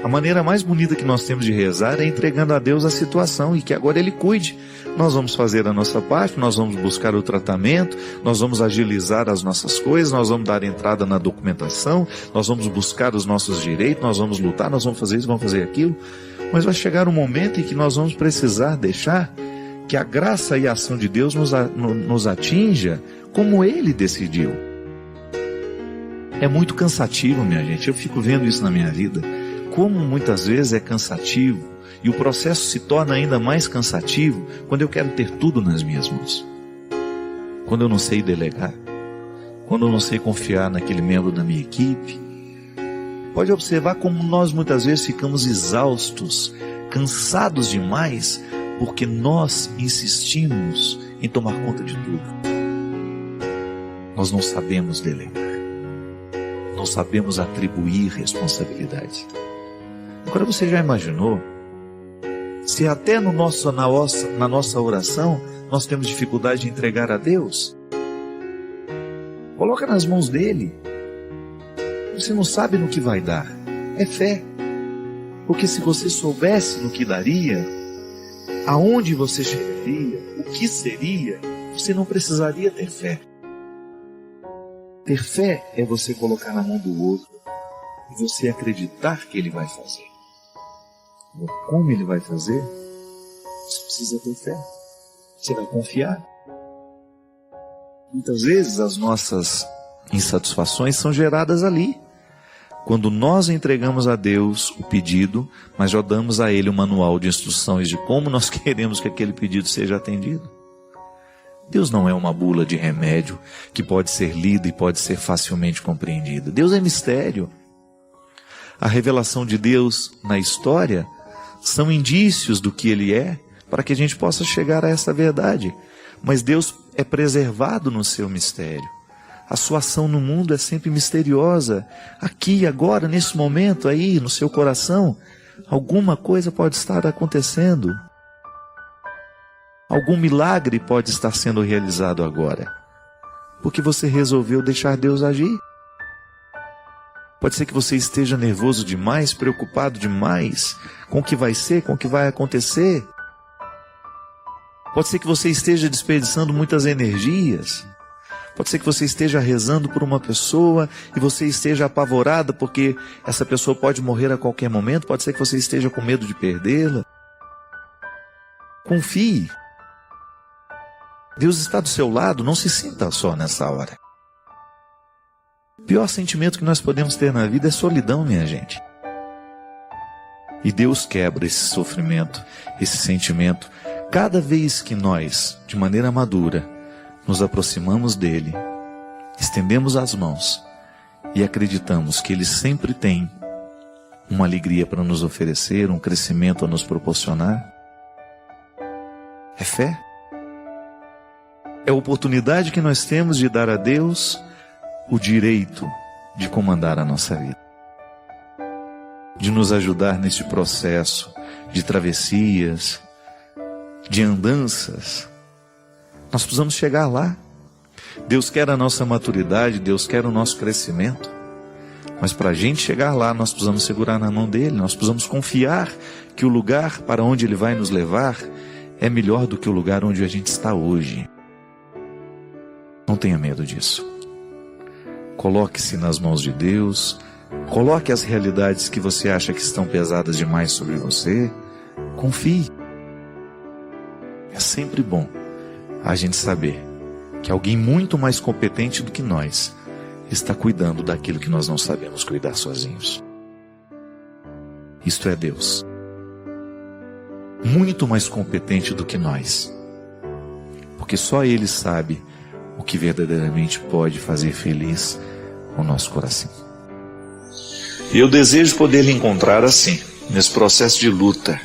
A maneira mais bonita que nós temos de rezar é entregando a Deus a situação e que agora Ele cuide. Nós vamos fazer a nossa parte, nós vamos buscar o tratamento, nós vamos agilizar as nossas coisas, nós vamos dar entrada na documentação, nós vamos buscar os nossos direitos, nós vamos lutar, nós vamos fazer isso, vamos fazer aquilo. Mas vai chegar um momento em que nós vamos precisar deixar que a graça e a ação de Deus nos atinja como Ele decidiu. É muito cansativo, minha gente. Eu fico vendo isso na minha vida. Como muitas vezes é cansativo, e o processo se torna ainda mais cansativo quando eu quero ter tudo nas minhas mãos. Quando eu não sei delegar, quando eu não sei confiar naquele membro da minha equipe. Pode observar como nós muitas vezes ficamos exaustos, cansados demais, porque nós insistimos em tomar conta de tudo. Nós não sabemos delegar, não sabemos atribuir responsabilidade. Agora você já imaginou se até na nossa oração nós temos dificuldade de entregar a Deus? Coloca nas mãos dele. Você não sabe no que vai dar. É fé. Porque se você soubesse no que daria, aonde você chegaria, o que seria, você não precisaria ter fé. Ter fé é você colocar na mão do outro e você acreditar que ele vai fazer. Como ele vai fazer? Você precisa ter fé. Você vai confiar. Muitas vezes as nossas insatisfações são geradas ali. Quando nós entregamos a Deus o pedido, mas já damos a Ele o manual de instruções de como nós queremos que aquele pedido seja atendido. Deus não é uma bula de remédio que pode ser lida e pode ser facilmente compreendida. Deus é mistério. A revelação de Deus na história são indícios do que Ele é, para que a gente possa chegar a essa verdade. Mas Deus é preservado no seu mistério. A sua ação no mundo é sempre misteriosa. Aqui, agora, nesse momento, aí, no seu coração, alguma coisa pode estar acontecendo. Algum milagre pode estar sendo realizado agora, porque você resolveu deixar Deus agir. Pode ser que você esteja nervoso demais, preocupado demais com o que vai ser, com o que vai acontecer. Pode ser que você esteja desperdiçando muitas energias. Pode ser que você esteja rezando por uma pessoa e você esteja apavorada porque essa pessoa pode morrer a qualquer momento. Pode ser que você esteja com medo de perdê-la. Confie. Deus está do seu lado, não se sinta só nessa hora. O pior sentimento que nós podemos ter na vida é solidão, minha gente. E Deus quebra esse sofrimento, esse sentimento, cada vez que nós, de maneira madura, nos aproximamos dele, estendemos as mãos e acreditamos que ele sempre tem uma alegria para nos oferecer, um crescimento a nos proporcionar. É fé. É a oportunidade que nós temos de dar a Deus o direito de comandar a nossa vida, de nos ajudar neste processo de travessias, de andanças. Nós precisamos chegar lá. Deus quer a nossa maturidade, Deus quer o nosso crescimento, mas para a gente chegar lá, nós precisamos segurar na mão dele, nós precisamos confiar que o lugar para onde ele vai nos levar é melhor do que o lugar onde a gente está hoje. Não tenha medo disso. Coloque-se nas mãos de Deus, coloque as realidades que você acha que estão pesadas demais sobre você, confie. É sempre bom a gente saber que alguém muito mais competente do que nós está cuidando daquilo que nós não sabemos cuidar sozinhos. Isto é Deus. Muito mais competente do que nós. Porque só Ele sabe o que verdadeiramente pode fazer feliz o nosso coração. E eu desejo poder lhe encontrar assim, nesse processo de luta.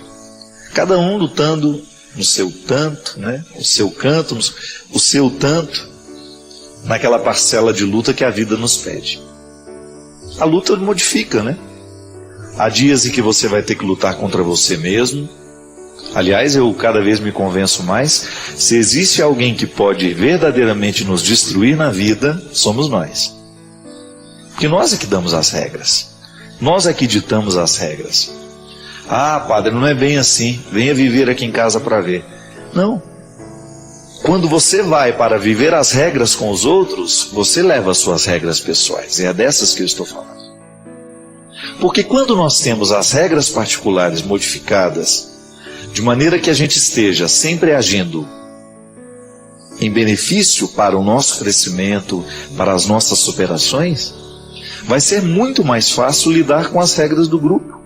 Cada um lutando no seu tanto, né? O seu canto, o seu tanto, naquela parcela de luta que a vida nos pede. A luta modifica, né? Há dias em que você vai ter que lutar contra você mesmo. Aliás, eu cada vez me convenço mais, se existe alguém que pode verdadeiramente nos destruir na vida, somos nós. Porque nós é que damos as regras. Nós é que ditamos as regras. Ah, padre, não é bem assim. Venha viver aqui em casa para ver. Não. Quando você vai para viver as regras com os outros, você leva as suas regras pessoais. É dessas que eu estou falando. Porque quando nós temos as regras particulares modificadas, de maneira que a gente esteja sempre agindo em benefício para o nosso crescimento, para as nossas superações, vai ser muito mais fácil lidar com as regras do grupo.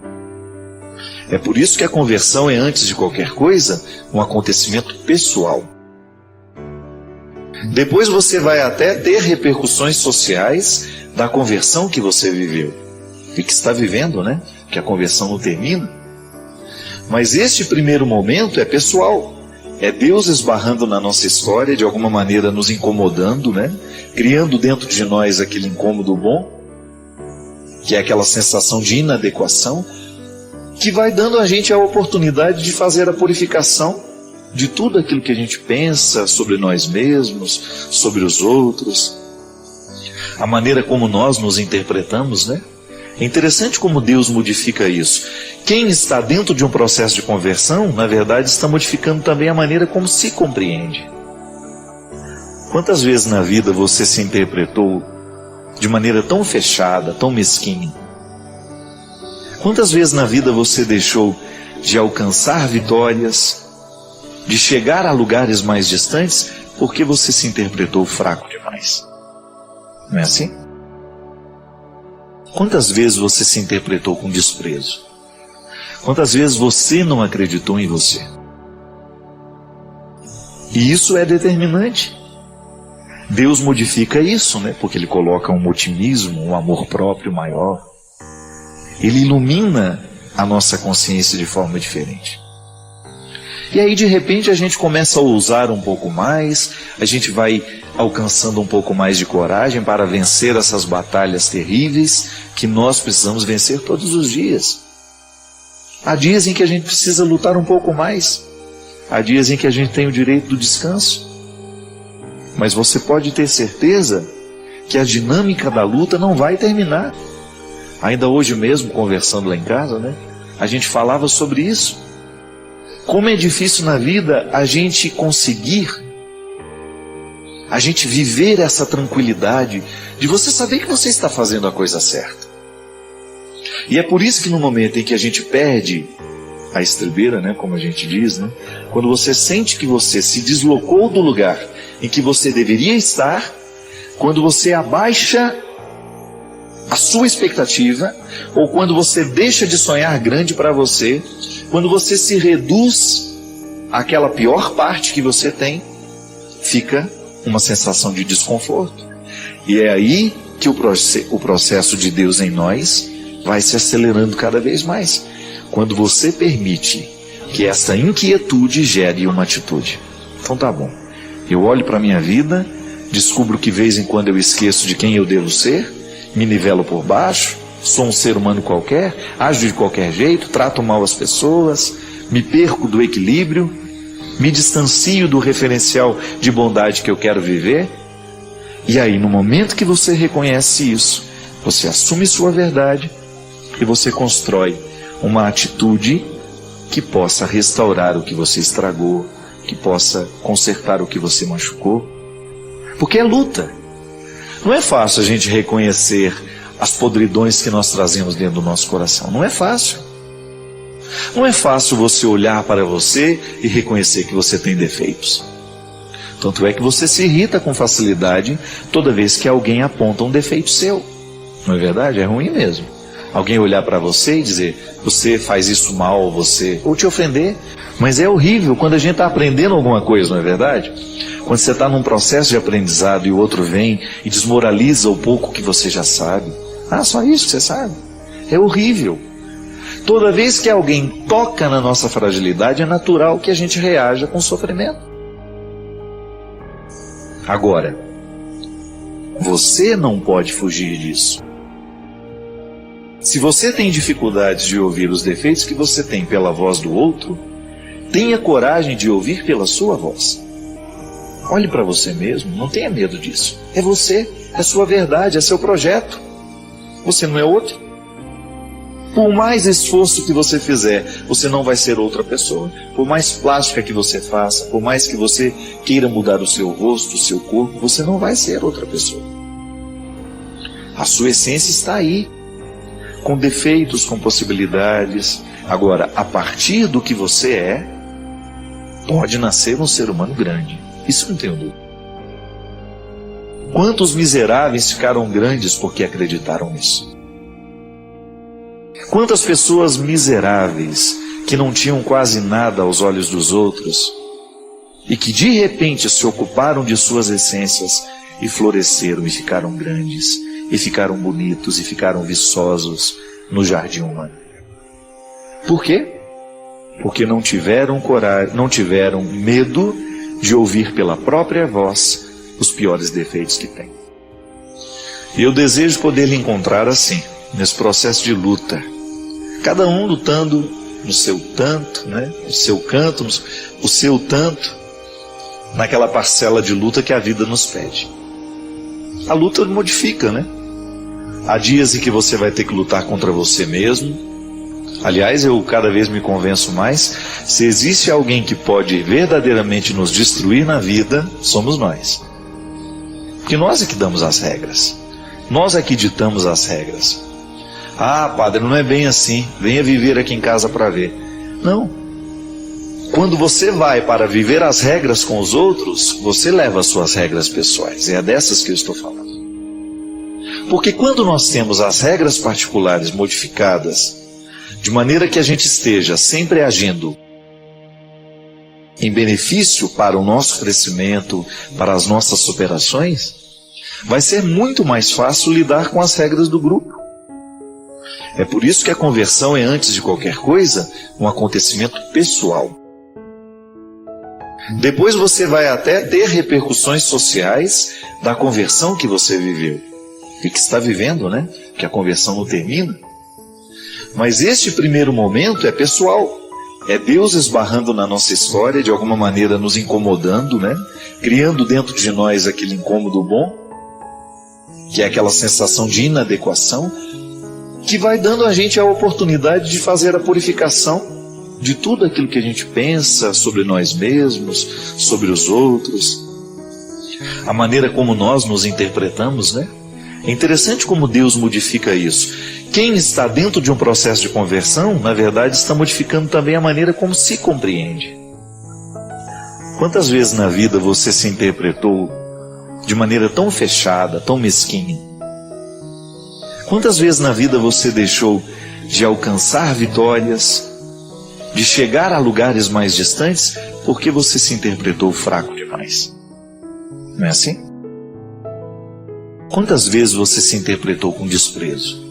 É por isso que a conversão é, antes de qualquer coisa, um acontecimento pessoal. Depois você vai até ter repercussões sociais da conversão que você viveu e que está vivendo, né? Que a conversão não termina. Mas este primeiro momento é pessoal. É Deus esbarrando na nossa história, de alguma maneira nos incomodando, né? Criando dentro de nós aquele incômodo bom, que é aquela sensação de inadequação, que vai dando a gente a oportunidade de fazer a purificação de tudo aquilo que a gente pensa sobre nós mesmos, sobre os outros, a maneira como nós nos interpretamos, né? É interessante como Deus modifica isso. Quem está dentro de um processo de conversão, na verdade, está modificando também a maneira como se compreende. Quantas vezes na vida você se interpretou de maneira tão fechada, tão mesquinha? Quantas vezes na vida você deixou de alcançar vitórias, de chegar a lugares mais distantes, porque você se interpretou fraco demais? Não é assim? Quantas vezes você se interpretou com desprezo? Quantas vezes você não acreditou em você? E isso é determinante. Deus modifica isso, né? Porque Ele coloca um otimismo, um amor próprio maior. Ele ilumina a nossa consciência de forma diferente. E aí, de repente, a gente começa a ousar um pouco mais, a gente vai alcançando um pouco mais de coragem para vencer essas batalhas terríveis que nós precisamos vencer todos os dias. Há dias em que a gente precisa lutar um pouco mais. Há dias em que a gente tem o direito do descanso. Mas você pode ter certeza que a dinâmica da luta não vai terminar. Ainda hoje mesmo, conversando lá em casa, né, a gente falava sobre isso. Como é difícil na vida a gente conseguir, a gente viver essa tranquilidade de você saber que você está fazendo a coisa certa. E é por isso que no momento em que a gente perde a estribeira, né, como a gente diz, né, quando você sente que você se deslocou do lugar em que você deveria estar, quando você abaixa a sua expectativa, ou quando você deixa de sonhar grande para você, quando você se reduz àquela pior parte que você tem, fica uma sensação de desconforto. E é aí que o processo de Deus em nós vai se acelerando cada vez mais. Quando você permite que essa inquietude gere uma atitude. Então tá bom. Eu olho para a minha vida, descubro que de vez em quando eu esqueço de quem eu devo ser, me nivelo por baixo, sou um ser humano qualquer, ajo de qualquer jeito, trato mal as pessoas, me perco do equilíbrio, me distancio do referencial de bondade que eu quero viver. E aí, no momento que você reconhece isso, você assume sua verdade e você constrói uma atitude que possa restaurar o que você estragou, que possa consertar o que você machucou. Porque é luta. Não é fácil a gente reconhecer as podridões que nós trazemos dentro do nosso coração. Não é fácil. Não é fácil você olhar para você e reconhecer que você tem defeitos. Tanto é que você se irrita com facilidade toda vez que alguém aponta um defeito seu. Não é verdade? É ruim mesmo. Alguém olhar para você e dizer, você faz isso mal, ou te ofender. Mas é horrível quando a gente está aprendendo alguma coisa, não é verdade? Quando você está num processo de aprendizado e o outro vem e desmoraliza o pouco que você já sabe. Ah, só isso que você sabe? É horrível. Toda vez que alguém toca na nossa fragilidade, é natural que a gente reaja com sofrimento. Agora, você não pode fugir disso. Se você tem dificuldades de ouvir os defeitos que você tem pela voz do outro, tenha coragem de ouvir pela sua voz. Olhe para você mesmo, não tenha medo disso. É você, é sua verdade, é seu projeto. Você não é outro. Por mais esforço que você fizer, você não vai ser outra pessoa. Por mais plástica que você faça, por mais que você queira mudar o seu rosto, o seu corpo, você não vai ser outra pessoa. A sua essência está aí, com defeitos, com possibilidades. Agora, a partir do que você é, pode nascer um ser humano grande. Isso não tenho dúvida. Quantos miseráveis ficaram grandes porque acreditaram nisso? Quantas pessoas miseráveis que não tinham quase nada aos olhos dos outros e que de repente se ocuparam de suas essências e floresceram e ficaram grandes, e ficaram bonitos e ficaram viçosos no jardim humano. Por quê? Porque não tiveram coragem, não tiveram medo de ouvir pela própria voz os piores defeitos que têm. E eu desejo poder lhe encontrar assim, nesse processo de luta. Cada um lutando no seu tanto, né? No seu canto, o seu tanto, naquela parcela de luta que a vida nos pede. A luta modifica, né? Há dias em que você vai ter que lutar contra você mesmo. Aliás, eu cada vez me convenço mais, se existe alguém que pode verdadeiramente nos destruir na vida, somos nós. Porque nós é que damos as regras. Nós é que ditamos as regras. Ah, padre, não é bem assim. Venha viver aqui em casa para ver. Não. Quando você vai para viver as regras com os outros, você leva as suas regras pessoais. É dessas que eu estou falando. Porque quando nós temos as regras particulares modificadas, de maneira que a gente esteja sempre agindo em benefício para o nosso crescimento, para as nossas superações, vai ser muito mais fácil lidar com as regras do grupo. É por isso que a conversão é, antes de qualquer coisa, um acontecimento pessoal. Depois você vai até ter repercussões sociais da conversão que você viveu. E que está vivendo, né? Que a conversão não termina. Mas este primeiro momento é pessoal. É Deus esbarrando na nossa história, de alguma maneira nos incomodando, né? Criando dentro de nós aquele incômodo bom, que é aquela sensação de inadequação, que vai dando a gente a oportunidade de fazer a purificação de tudo aquilo que a gente pensa sobre nós mesmos, sobre os outros, a maneira como nós nos interpretamos, né? É interessante como Deus modifica isso. Quem está dentro de um processo de conversão, na verdade, está modificando também a maneira como se compreende. Quantas vezes na vida você se interpretou de maneira tão fechada, tão mesquinha? Quantas vezes na vida você deixou de alcançar vitórias, de chegar a lugares mais distantes, porque você se interpretou fraco demais? Não é assim? Quantas vezes você se interpretou com desprezo?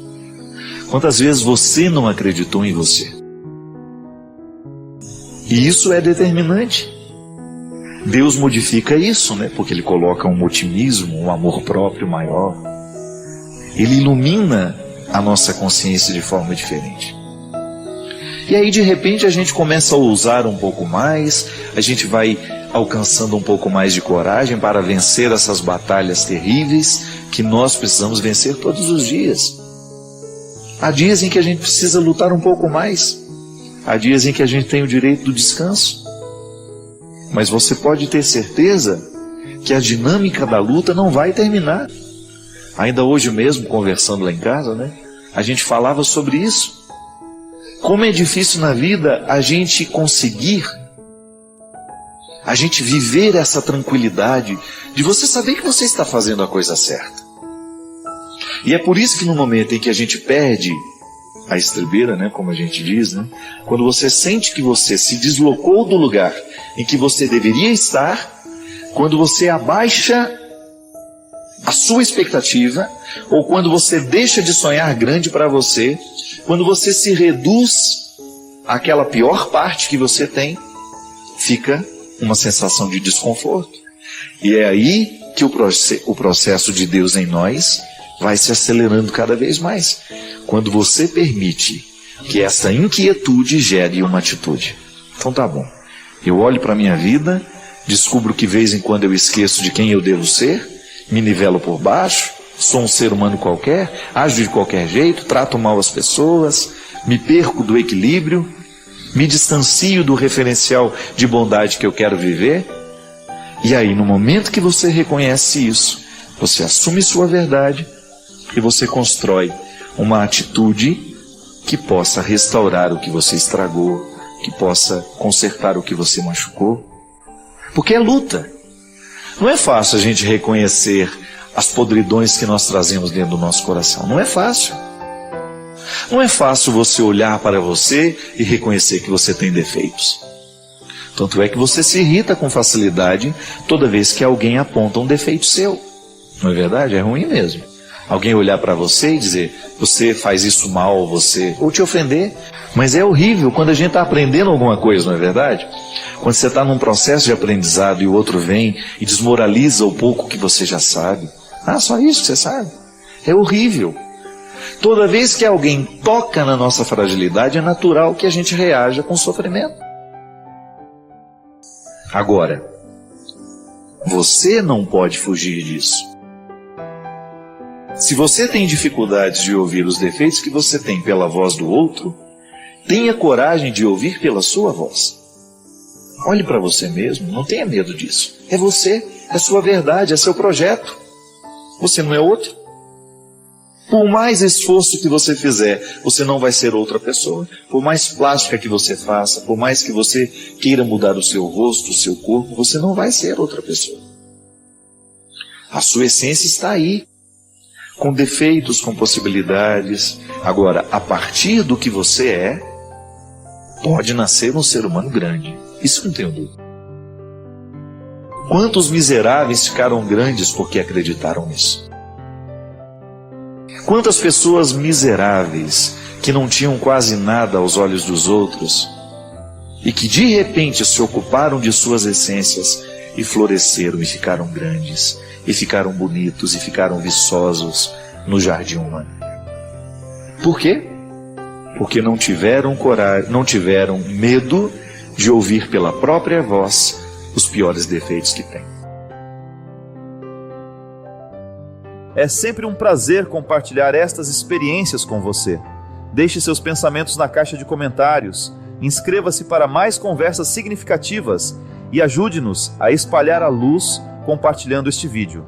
Quantas vezes você não acreditou em você? E isso é determinante. Deus modifica isso, né? Porque Ele coloca um otimismo, um amor próprio maior. Ele ilumina a nossa consciência de forma diferente. E aí, de repente, a gente começa a ousar um pouco mais, a gente vai alcançando um pouco mais de coragem para vencer essas batalhas terríveis que nós precisamos vencer todos os dias. Há dias em que a gente precisa lutar um pouco mais. Há dias em que a gente tem o direito do descanso. Mas você pode ter certeza que a dinâmica da luta não vai terminar. Ainda hoje mesmo, conversando lá em casa, né? A gente falava sobre isso. Como é difícil na vida a gente conseguir, a gente viver essa tranquilidade de você saber que você está fazendo a coisa certa. E é por isso que no momento em que a gente perde a estribeira, né, como a gente diz, né, quando você sente que você se deslocou do lugar em que você deveria estar, quando você abaixa a sua expectativa, ou quando você deixa de sonhar grande para você, Quando você se reduz àquela pior parte que você tem, fica uma sensação de desconforto. E é aí que o processo de Deus em nós vai se acelerando cada vez mais. Quando você permite que essa inquietude gere uma atitude. Então tá bom. Eu olho para a minha vida, descubro que de vez em quando eu esqueço de quem eu devo ser, me nivelo por baixo, sou um ser humano qualquer, ajo de qualquer jeito, trato mal as pessoas, me perco do equilíbrio, me distancio do referencial de bondade que eu quero viver. E aí, no momento que você reconhece isso, você assume sua verdade e você constrói uma atitude que possa restaurar o que você estragou, que possa consertar o que você machucou. Porque é luta. Não é fácil a gente reconhecer as podridões que nós trazemos dentro do nosso coração. Não é fácil. Não é fácil você olhar para você e reconhecer que você tem defeitos. Tanto é que você se irrita com facilidade toda vez que alguém aponta um defeito seu. Não é verdade? É ruim mesmo. Alguém olhar para você e dizer, você faz isso mal, ou te ofender. Mas é horrível quando a gente está aprendendo alguma coisa, não é verdade? Quando você está num processo de aprendizado e o outro vem e desmoraliza o pouco que você já sabe. Ah, só isso que você sabe? É horrível. Toda vez que alguém toca na nossa fragilidade, é natural que a gente reaja com sofrimento. Agora, você não pode fugir disso. Se você tem dificuldades de ouvir os defeitos que você tem pela voz do outro, tenha coragem de ouvir pela sua voz. Olhe para você mesmo, não tenha medo disso. É você, é sua verdade, é seu projeto. Você não é outro. Por mais esforço que você fizer, você não vai ser outra pessoa. Por mais plástica que você faça, por mais que você queira mudar o seu rosto, o seu corpo, você não vai ser outra pessoa. A sua essência está aí, com defeitos, com possibilidades. Agora, a partir do que você é, pode nascer um ser humano grande. Isso não tenho dúvida. Quantos miseráveis ficaram grandes porque acreditaram nisso? Quantas pessoas miseráveis que não tinham quase nada aos olhos dos outros e que de repente se ocuparam de suas essências e floresceram e ficaram grandes, e ficaram bonitos e ficaram viçosos no jardim humano. Por quê? Porque não tiveram coragem, não tiveram medo de ouvir pela própria voz os piores defeitos que têm. É sempre um prazer compartilhar estas experiências com você. Deixe seus pensamentos na caixa de comentários, inscreva-se para mais conversas significativas e ajude-nos a espalhar a luz compartilhando este vídeo.